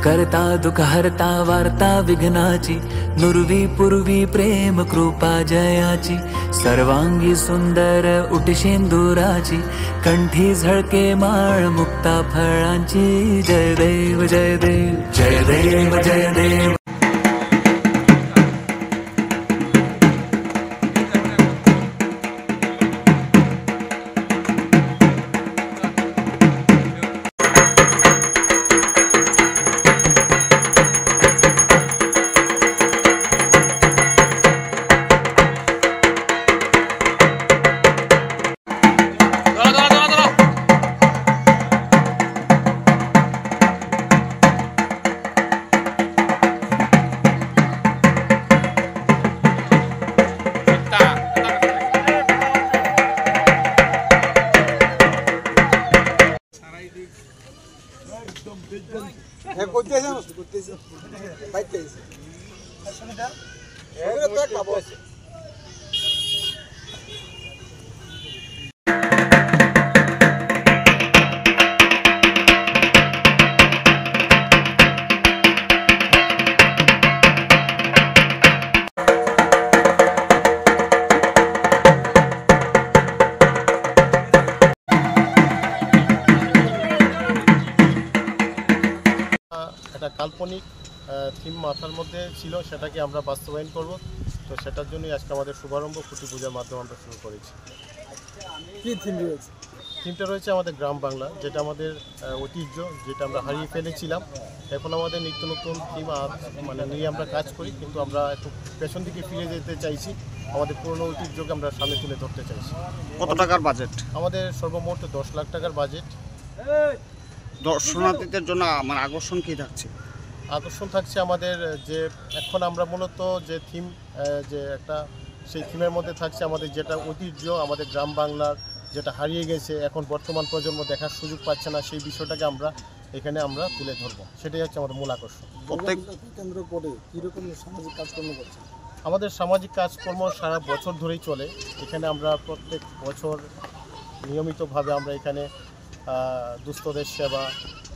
करता दुःख हरता वार्ता विघ्नाची, नुरवी पूर्वी प्रेम कृपा जयाची, सर्वांगी सुंदर उटशेंदुराची, कंठी झळके माळ मुक्ता फळांची। जय देव जय देव जय देव जय देव। কাল্পনিক থিম মাথার মধ্যে ছিল, সেটাকে আমরা বাস্তবায়ন করব। তো সেটার জন্যই আজকে আমাদের শুভারম্ভ খুঁটি পূজার মাধ্যমে আমরা শুরু করেছি। কী থিম রয়েছে? থিমটা রয়েছে আমাদের গ্রাম বাংলা, যেটা আমাদের ঐতিহ্য, যেটা আমরা হারিয়ে ফেলেছিলাম। এখন আমাদের নিত্য নতুন থিম মানে নিয়ে আমরা কাজ করি, কিন্তু আমরা একটু পেছন দিকে ফিরে যেতে চাইছি, আমাদের পুরনো ঐতিহ্যকে আমরা সামনে তুলে ধরতে চাইছি। কত টাকার বাজেট? আমাদের সর্বমোট 10 লাখ টাকার বাজেট। দর্শনার্থীদের জন্য আমার আকর্ষণ কী থাকছে? আকর্ষণ থাকছে আমাদের যে এখন আমরা মূলত যে থিম যে একটা সেই থিমের মধ্যে থাকছে আমাদের যেটা ঐতিহ্য, আমাদের গ্রাম বাংলার যেটা হারিয়ে গেছে, এখন বর্তমান প্রজন্ম দেখার সুযোগ পাচ্ছে না, সেই বিষয়টাকে আমরা এখানে আমরা তুলে ধরবো। সেটাই হচ্ছে আমাদের মূল আকর্ষণ। প্রত্যেক কেন্দ্র করে কীরকম সামাজিক কাজকর্ম করছে? আমাদের সামাজিক কাজকর্ম সারা বছর ধরেই চলে। এখানে আমরা প্রত্যেক বছর নিয়মিতভাবে আমরা এখানে দুস্থদের সেবা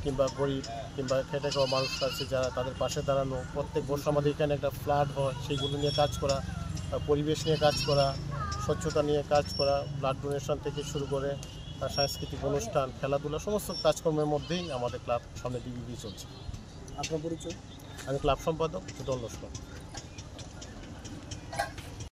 কিংবা গরিব কিংবা খেটে খাওয়া মানুষ আছে যারা, তাদের পাশে দাঁড়ানো। প্রত্যেক বছর আমাদের এখানে একটা ফ্লাড হয়, সেইগুলো নিয়ে কাজ করা, পরিবেশ নিয়ে কাজ করা, স্বচ্ছতা নিয়ে কাজ করা, ব্লাড ডোনেশন থেকে শুরু করে সাংস্কৃতিক অনুষ্ঠান, খেলাধুলা, সমস্ত কাজকর্মের মধ্যেই আমাদের ক্লাব সামনে দিকে চলছে। আপনার পরিচয়? আমি ক্লাব সম্পাদক সুদল লস্কর।